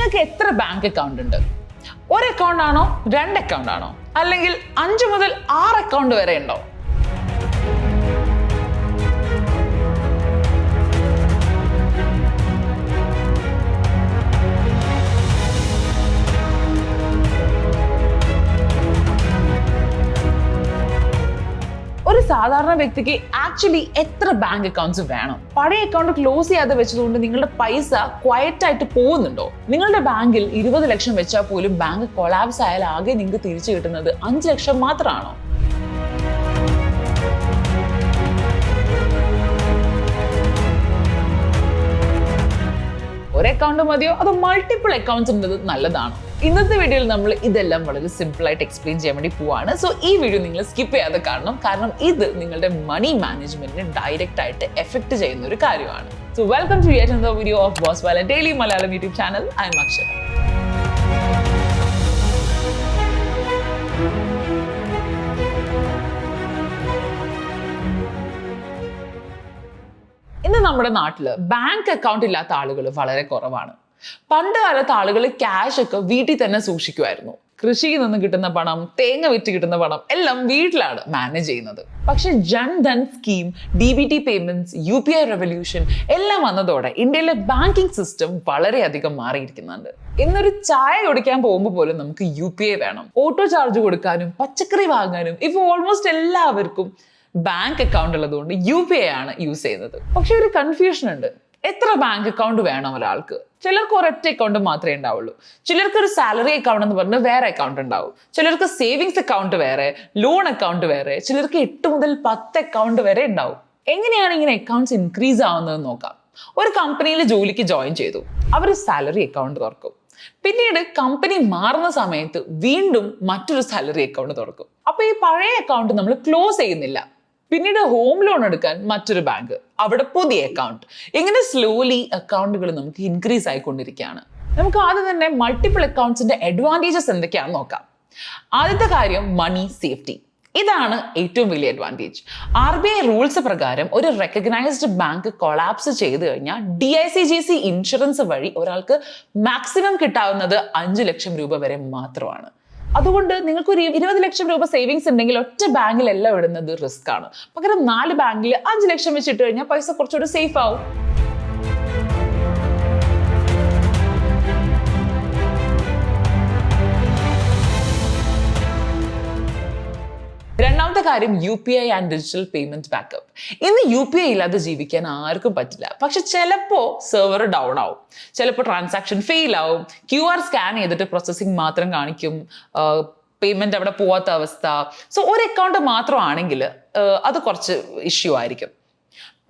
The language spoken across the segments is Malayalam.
നിങ്ങൾക്ക് എത്ര ബാങ്ക് അക്കൗണ്ട് ഉണ്ട്? ഒരു അക്കൗണ്ട് ആണോ, 2 അക്കൗണ്ട് ആണോ, അല്ലെങ്കിൽ 5 മുതൽ 6 അക്കൗണ്ട് വരെ ഉണ്ടോ? ഒരു സാധാരണ വ്യക്തിക്ക് ആക്ച്വലി എത്ര ബാങ്ക് അക്കൗണ്ട്സ് വേണം? പഴയ അക്കൗണ്ട് ക്ലോസ് ചെയ്യാതെ വെച്ചതുകൊണ്ട് നിങ്ങളുടെ പൈസ ക്വയറ്റ് ആയിട്ട് പോകുന്നുണ്ടോ? നിങ്ങളുടെ ബാങ്കിൽ 20 ലക്ഷം വെച്ചാൽ പോലും ബാങ്ക് കൊളാപ്സ് ആയാൽ ആകെ നിങ്ങൾക്ക് തിരിച്ചു കിട്ടുന്നത് 5 ലക്ഷം മാത്രമാണോ? ഒരു അക്കൗണ്ട് മതിയോ അതോ മൾട്ടിപ്പിൾ അക്കൗണ്ട്സ് ഉള്ളത് നല്ലതാണോ? ഇന്നത്തെ വീഡിയോയിൽ നമ്മൾ ഇതെല്ലാം വളരെ സിമ്പിൾ ആയിട്ട് എക്സ്പ്ലെയിൻ ചെയ്യാൻ വേണ്ടി പോവാണ്. സോ ഈ വീഡിയോ നിങ്ങൾ സ്കിപ്പ് ചെയ്യാതെ കാണണം, കാരണം ഇത് നിങ്ങളുടെ മണി മാനേജ്മെന്റിനെ ഡയറക്റ്റ് ആയിട്ട് എഫക്ട് ചെയ്യുന്ന ഒരു കാര്യമാണ്. So welcome to yet another video of boss wala daily Malayalam YouTube channel. I'm Akshara. ഇന്ന് നമ്മുടെ നാട്ടില് ബാങ്ക് അക്കൗണ്ട് ഇല്ലാത്ത ആളുകൾ വളരെ കുറവാണ്. പണ്ട് കാലത്ത് ആളുകൾ ക്യാഷ് ഒക്കെ വീട്ടിൽ തന്നെ സൂക്ഷിക്കുമായിരുന്നു. കൃഷിയിൽ നിന്ന് കിട്ടുന്ന പണം, തേങ്ങ വിറ്റ് കിട്ടുന്ന പണം എല്ലാം വീട്ടിലാണ് മാനേജ് ചെയ്യുന്നത്. പക്ഷെ Jan Dhan scheme, DBT payments, UPI revolution എല്ലാം വന്നതോടെ ഇന്ത്യയിലെ ബാങ്കിങ് സിസ്റ്റം വളരെയധികം മാറിയിരിക്കുന്നുണ്ട്. ഇന്നൊരു ചായ കുടിക്കാൻ പോകുമ്പോൾ പോലും നമുക്ക് UPI വേണം. ഓട്ടോ ചാർജ് കൊടുക്കാനും പച്ചക്കറി വാങ്ങാനും ഇപ്പോൾ ഓൾമോസ്റ്റ് എല്ലാവർക്കും ബാങ്ക് അക്കൗണ്ട് ഉള്ളതുകൊണ്ട് UPI ആണ് യൂസ് ചെയ്യുന്നത്. പക്ഷെ ഒരു കൺഫ്യൂഷൻ ഉണ്ട്, എത്ര ബാങ്ക് അക്കൗണ്ട് വേണം ഒരാൾക്ക്? ചിലർക്ക് ഒരൊറ്റ അക്കൗണ്ട് മാത്രമേ ഉണ്ടാവുള്ളൂ. ചിലർക്ക് ഒരു സാലറി അക്കൗണ്ട് എന്ന് പറഞ്ഞ് വേറെ അക്കൗണ്ട് ഉണ്ടാവും. ചിലർക്ക് സേവിങ്സ് അക്കൗണ്ട് വേറെ, ലോൺ അക്കൗണ്ട് വേറെ, ചിലർക്ക് 8 മുതൽ 10 അക്കൗണ്ട് വരെ ഉണ്ടാവും. എങ്ങനെയാണ് ഇങ്ങനെ അക്കൗണ്ട്സ് ഇൻക്രീസ് ആവുന്നത് നോക്കാം. ഒരു കമ്പനിയിൽ ജോലിക്ക് ജോയിൻ ചെയ്തു, അവർ സാലറി അക്കൗണ്ട് തുറക്കും. പിന്നീട് കമ്പനി മാറുന്ന സമയത്ത് വീണ്ടും മറ്റൊരു സാലറി അക്കൗണ്ട് തുറക്കും. അപ്പൊ ഈ പഴയ അക്കൗണ്ട് നമ്മൾ ക്ലോസ് ചെയ്യുന്നില്ല. പിന്നീട് ഹോം ലോൺ എടുക്കാൻ മറ്റൊരു ബാങ്ക്, അവിടെ പുതിയ അക്കൗണ്ട്. ഇങ്ങനെ സ്ലോലി അക്കൗണ്ടുകൾ നമുക്ക് ഇൻക്രീസ് ആയിക്കൊണ്ടിരിക്കുകയാണ്. നമുക്ക് ആദ്യം തന്നെ മൾട്ടിപ്പിൾ അക്കൗണ്ട്സിന്റെ അഡ്വാൻറ്റേജസ് എന്തൊക്കെയാണെന്ന് നോക്കാം. ആദ്യത്തെ കാര്യം മണി സേഫ്റ്റി. ഇതാണ് ഏറ്റവും വലിയ അഡ്വാൻറ്റേജ്. RBI റൂൾസ് പ്രകാരം ഒരു റെക്കഗ്നൈസ്ഡ് ബാങ്ക് കൊളാപ്സ് ചെയ്തു കഴിഞ്ഞാൽ DICGC ഇൻഷുറൻസ് വഴി ഒരാൾക്ക് മാക്സിമം കിട്ടാവുന്നത് 5 ലക്ഷം രൂപ വരെ മാത്രമാണ്. അതുകൊണ്ട് നിങ്ങൾക്ക് ഒരു 20 ലക്ഷം രൂപ സേവിങ്സ് ഉണ്ടെങ്കിൽ ഒറ്റ ബാങ്കിലെല്ലാം ഇടുന്നത് റിസ്ക് ആണ്. പകരം 4 ബാങ്കിൽ 5 ലക്ഷം വെച്ചിട്ട് കഴിഞ്ഞാൽ പൈസ കുറച്ചുകൂടെ സേഫ് ആവും. രണ്ടാമത്തെ കാര്യം UPI and digital payment backup. ഇന്ന് UPI ഇല്ലാതെ ജീവിക്കാൻ ആർക്കും പറ്റില്ല. പക്ഷെ ചിലപ്പോൾ സെർവർ ഡൗൺ ആവും, ചിലപ്പോൾ ട്രാൻസാക്ഷൻ ഫെയിൽ ആവും, QR സ്കാൻ ചെയ്തിട്ട് പ്രോസസ്സിംഗ് മാത്രം കാണിക്കും, പേയ്മെന്റ് അവിടെ പോവാത്ത അവസ്ഥ. സോ ഒരു അക്കൗണ്ട് മാത്രമാണെങ്കിൽ അത് കുറച്ച് ഇഷ്യൂ ആയിരിക്കും.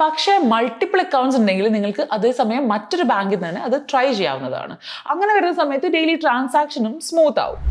പക്ഷേ മൾട്ടിപ്പിൾ അക്കൗണ്ട്സ് ഉണ്ടെങ്കിൽ നിങ്ങൾക്ക് അതേസമയം മറ്റൊരു ബാങ്കിൽ തന്നെ അത് ട്രൈ ചെയ്യാവുന്നതാണ്. അങ്ങനെ വരുന്ന സമയത്ത് ഡെയിലി ട്രാൻസാക്ഷനും സ്മൂത്ത് ആവും.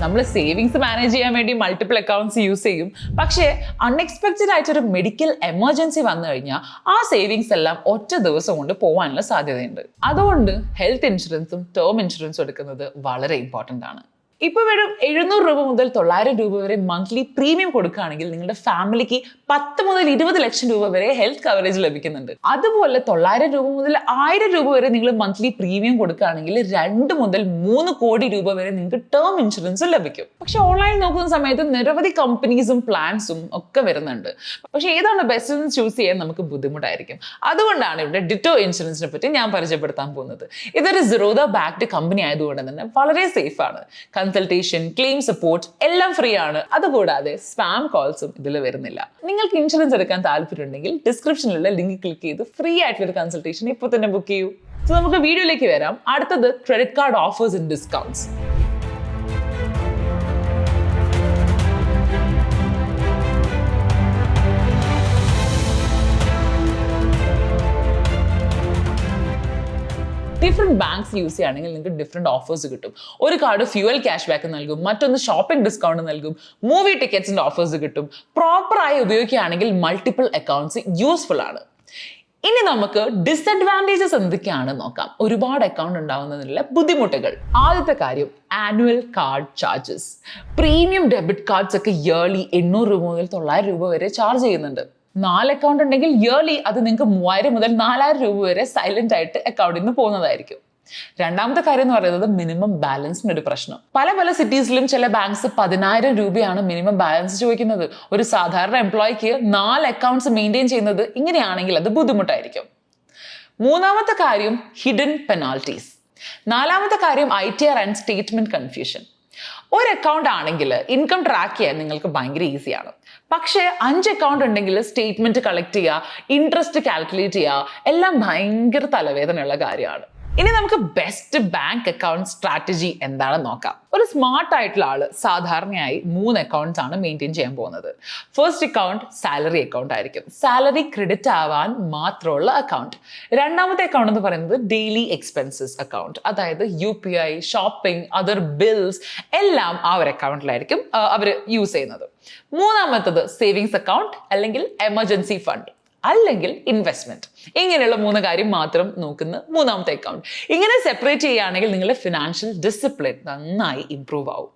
നമ്മൾ സേവിങ്സ് മാനേജ് ചെയ്യാൻ വേണ്ടി മൾട്ടിപ്പിൾ അക്കൗണ്ട്സ് യൂസ് ചെയ്യും. പക്ഷേ അൺഎക്സ്പെക്റ്റഡ് ആയിട്ടൊരു മെഡിക്കൽ എമർജൻസി വന്നു കഴിഞ്ഞാൽ ആ സേവിങ്സ് എല്ലാം ഒറ്റ ദിവസം കൊണ്ട് പോകാനുള്ള സാധ്യതയുണ്ട്. അതുകൊണ്ട് ഹെൽത്ത് ഇൻഷുറൻസും ടേം ഇൻഷുറൻസും എടുക്കുന്നത് വളരെ ഇമ്പോർട്ടൻ്റ് ആണ്. ഇപ്പൊ വെറും 700 രൂപ മുതൽ 900 രൂപ വരെ മന്ത്ലി പ്രീമിയം കൊടുക്കുകയാണെങ്കിൽ നിങ്ങളുടെ ഫാമിലിക്ക് 10 മുതൽ 20 ലക്ഷം രൂപ വരെ ഹെൽത്ത് കവറേജ് ലഭിക്കുന്നുണ്ട്. അതുപോലെ 900 രൂപ മുതൽ 1000 രൂപ വരെ നിങ്ങൾ മന്ത്ലി പ്രീമിയം കൊടുക്കുകയാണെങ്കിൽ 2 മുതൽ 3 കോടി രൂപ വരെ നിങ്ങൾക്ക് ടേം ഇൻഷുറൻസ് ലഭിക്കും. പക്ഷെ ഓൺലൈൻ നോക്കുന്ന സമയത്ത് നിരവധി കമ്പനീസും പ്ലാൻസും ഒക്കെ വരുന്നുണ്ട്. പക്ഷെ ഏതാണ് ബെസ്റ്റ് എന്ന് ചൂസ് ചെയ്യാൻ നമുക്ക് ബുദ്ധിമുട്ടായിരിക്കും. അതുകൊണ്ടാണ് ഇവിടെ ഡിറ്റോ ഇൻഷുറൻസിനെ പറ്റി ഞാൻ പരിചയപ്പെടുത്താൻ പോകുന്നത്. ഇതൊരു സിറോദ ബാക്ക്ഡ് കമ്പനി ആയതുകൊണ്ട് തന്നെ വളരെ സേഫ് ആണ്. കൺസൾട്ടേഷൻ, ക്ലെയിം സപ്പോർട്ട് എല്ലാം ഫ്രീ ആണ്. അതുകൂടാതെ സ്പാം കോൾസും ഇതിൽ വരുന്നില്ല. നിങ്ങൾക്ക് ഇൻഷുറൻസ് എടുക്കാൻ താല്പര്യമുണ്ടെങ്കിൽ ഡിസ്ക്രിപ്ഷനിലുള്ള ലിങ്ക് ക്ലിക്ക് ചെയ്ത് ഫ്രീ ആയിട്ടുള്ള കൺസൾട്ടേഷൻ ഇപ്പോൾ തന്നെ ബുക്ക് ചെയ്യൂ. സോ നമുക്ക് വീഡിയോയിലേക്ക് വരാം. അടുത്തത് credit card offers and discounts. Different banks use ചെയ്യുകയാണെങ്കിൽ നിങ്ങൾക്ക് ഡിഫറെന്റ് ഓഫേഴ്സ് കിട്ടും. ഒരു കാർഡ് ഫ്യൂവൽ ക്യാഷ് ബാക്ക് നൽകും, മറ്റൊന്ന് ഷോപ്പിംഗ് ഡിസ്കൗണ്ട് നൽകും, മൂവി ടിക്കറ്റ്സിന്റെ ഓഫേഴ്സ് കിട്ടും. പ്രോപ്പറായി ഉപയോഗിക്കുകയാണെങ്കിൽ മൾട്ടിപ്പിൾ അക്കൗണ്ട്സ് യൂസ്ഫുൾ ആണ്. ഇനി നമുക്ക് ഡിസഡ്വാൻറ്റേജസ് എന്തൊക്കെയാണ് നോക്കാം. ഒരുപാട് അക്കൗണ്ട് ഉണ്ടാവുന്നതിനുള്ള ബുദ്ധിമുട്ടുകൾ. ആദ്യത്തെ കാര്യം annual card charges. Premium debit cards ഒക്കെ ഇയർലി 800 രൂപ മുതൽ 900 രൂപ വരെ ചാർജ് ചെയ്യുന്നുണ്ട്. 4 അക്കൗണ്ട് ഉണ്ടെങ്കിൽ ഇയർലി അത് നിങ്ങൾക്ക് 3000 മുതൽ 4000 രൂപ വരെ സൈലന്റ് ആയിട്ട് അക്കൗണ്ടിൽ നിന്ന് പോകുന്നതായിരിക്കും. രണ്ടാമത്തെ കാര്യം എന്ന് പറയുന്നത് മിനിമം ബാലൻസിന്റെ ഒരു പ്രശ്നം. പല സിറ്റീസിലും ചില ബാങ്ക്സ് 10000 രൂപയാണ് മിനിമം ബാലൻസ് ചോദിക്കുന്നത്. ഒരു സാധാരണ എംപ്ലോയിക്ക് 4 അക്കൗണ്ട്സ് മെയിൻറ്റെയിൻ ചെയ്യുന്നത് ഇങ്ങനെയാണെങ്കിൽ അത് ബുദ്ധിമുട്ടായിരിക്കും. മൂന്നാമത്തെ കാര്യം ഹിഡൻ പെനാൽറ്റീസ്. നാലാമത്തെ കാര്യം ITR ആൻഡ് സ്റ്റേറ്റ്മെന്റ് കൺഫ്യൂഷൻ. ഒരു അക്കൗണ്ട് ആണെങ്കിൽ ഇൻകം ട്രാക്ക് ചെയ്യാൻ നിങ്ങൾക്ക് ഭയങ്കര ഈസിയാണ്. പക്ഷേ 5 അക്കൗണ്ട് ഉണ്ടെങ്കിൽ സ്റ്റേറ്റ്മെന്റ് കളക്ട് ചെയ്യുക, ഇൻട്രസ്റ്റ് കാൽക്കുലേറ്റ് ചെയ്യുക, എല്ലാം ഭയങ്കര തലവേദനയുള്ള കാര്യമാണ്. ഇനി നമുക്ക് ബെസ്റ്റ് ബാങ്ക് അക്കൗണ്ട് സ്ട്രാറ്റജി എന്താണെന്ന് നോക്കാം. ഒരു സ്മാർട്ട് ആയിട്ടുള്ള ആള് സാധാരണയായി 3 അക്കൗണ്ട്സ് ആണ് മെയിൻറ്റെയിൻ ചെയ്യാൻ പോകുന്നത്. ഫസ്റ്റ് അക്കൗണ്ട് സാലറി അക്കൗണ്ട് ആയിരിക്കും. സാലറി ക്രെഡിറ്റ് ആവാൻ മാത്രമുള്ള അക്കൗണ്ട്. രണ്ടാമത്തെ അക്കൗണ്ട് എന്ന് പറയുന്നത് ഡെയിലി എക്സ്പെൻസസ് അക്കൗണ്ട്. അതായത് UPI, ഷോപ്പിംഗ്, അതർ ബിൽസ് എല്ലാം ആ ഒരു അക്കൗണ്ടിലായിരിക്കും അവർ യൂസ് ചെയ്യുന്നത്. മൂന്നാമത്തത് സേവിങ്സ് അക്കൗണ്ട് അല്ലെങ്കിൽ എമർജൻസി ഫണ്ട് അല്ലെങ്കിൽ ഇൻവെസ്റ്റ്മെന്റ്. ഇങ്ങനെയുള്ള 3 കാര്യം മാത്രം നോക്കുന്ന മൂന്നാമത്തെ അക്കൗണ്ട്. ഇങ്ങനെ സെപ്പറേറ്റ് ചെയ്യുകയാണെങ്കിൽ നിങ്ങളുടെ ഫിനാൻഷ്യൽ ഡിസിപ്ലിൻ നന്നായി ഇംപ്രൂവ് ആവും.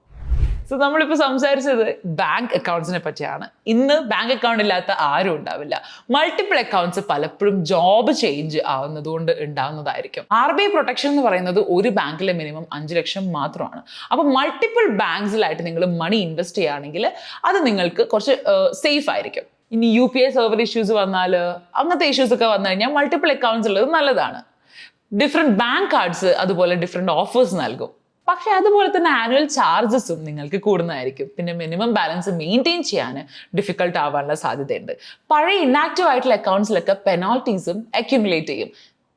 സോ നമ്മളിപ്പോൾ സംസാരിച്ചത് ബാങ്ക് അക്കൗണ്ട്സിനെ പറ്റിയാണ്. ഇന്ന് ബാങ്ക് അക്കൗണ്ട് ഇല്ലാത്ത ആരും ഉണ്ടാവില്ല. മൾട്ടിപ്പിൾ അക്കൗണ്ട്സ് പലപ്പോഴും ജോബ് ചേഞ്ച് ആവുന്നതുകൊണ്ട് ഉണ്ടാവുന്നതായിരിക്കും. RBI പ്രൊട്ടക്ഷൻ എന്ന് പറയുന്നത് ഒരു ബാങ്കിലെ മിനിമം 5 ലക്ഷം മാത്രമാണ്. അപ്പോൾ മൾട്ടിപ്പിൾ ബാങ്ക്സിലായിട്ട് നിങ്ങൾ മണി ഇൻവെസ്റ്റ് ചെയ്യുകയാണെങ്കിൽ അത് നിങ്ങൾക്ക് കുറച്ച് സേഫ് ആയിരിക്കും. ഇനി UPI സെർവർ ഇഷ്യൂസ് വന്നാൽ, അങ്ങനത്തെ ഇഷ്യൂസ് ഒക്കെ വന്നു കഴിഞ്ഞാൽ മൾട്ടിപ്പിൾ അക്കൗണ്ട്സ് ഉള്ളത് നല്ലതാണ്. ഡിഫറെൻറ്റ് ബാങ്ക് കാർഡ്സ് അതുപോലെ ഡിഫറെൻറ്റ് ഓഫേഴ്സ് നൽകും. പക്ഷെ അതുപോലെ തന്നെ ആനുവൽ ചാർജസും നിങ്ങൾക്ക് കൂടുന്നതായിരിക്കും. പിന്നെ മിനിമം ബാലൻസ് മെയിൻറ്റെയിൻ ചെയ്യാൻ ഡിഫിക്കൽട്ട് ആവാനുള്ള സാധ്യതയുണ്ട്. പഴയ ഇനാക്റ്റീവ് ആയിട്ടുള്ള അക്കൗണ്ട്സിലൊക്കെ പെനാൾട്ടീസും അക്യുമുലേറ്റ് ചെയ്യും.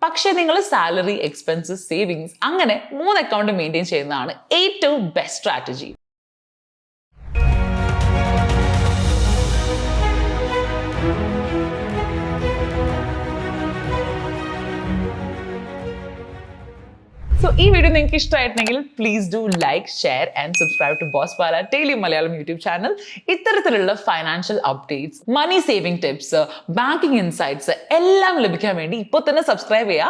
പക്ഷേ നിങ്ങൾ സാലറി, എക്സ്പെൻസസ്, സേവിങ്സ് അങ്ങനെ 3 അക്കൗണ്ട് മെയിൻറ്റെയിൻ ചെയ്യുന്നതാണ് ഏറ്റവും ബെസ്റ്റ് സ്ട്രാറ്റജി. സോ ഈ വീഡിയോ നിങ്ങൾക്ക് ഇഷ്ടമായിട്ടുണ്ടെങ്കിൽ please do like, share and subscribe to Boswala daily Malayalam YouTube channel. ഇത്തരത്തിലുള്ള financial updates, money saving tips, banking insights എല്ലാം ലഭിക്കാൻ വേണ്ടി ഇപ്പോൾ തന്നെ സബ്സ്ക്രൈബ് ചെയ്യുക.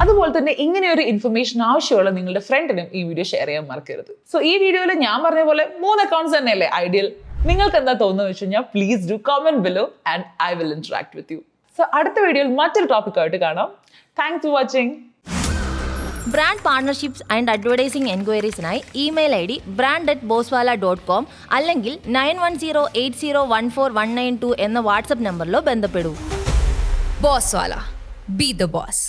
അതുപോലെ തന്നെ ഇങ്ങനെ ഒരു ഇൻഫർമേഷൻ ആവശ്യമുള്ള നിങ്ങളുടെ ഫ്രണ്ടിനും ഈ വീഡിയോ ഷെയർ ചെയ്യാൻ മറക്കരുത്. സോ ഈ വീഡിയോയിൽ ഞാൻ പറഞ്ഞ പോലെ 3 അക്കൗണ്ട്സ് തന്നെയല്ലേ ഐഡിയൽ? നിങ്ങൾക്ക് എന്താ തോന്നുന്നത് വെച്ച് കഴിഞ്ഞാൽ please do comment below and I will interact with you. So അടുത്ത വീഡിയോയിൽ മറ്റൊരു ടോപ്പിക്കായിട്ട് കാണാം. Thanks for watching. Brand partnerships and advertising എൻക്വയറീസിനായി ഇമെയിൽ ID brand@boswala.com അല്ലെങ്കിൽ 9108014192 എന്ന വാട്സ്ആപ്പ് നമ്പറിലോ ബന്ധപ്പെടൂ. Boswala, be the boss.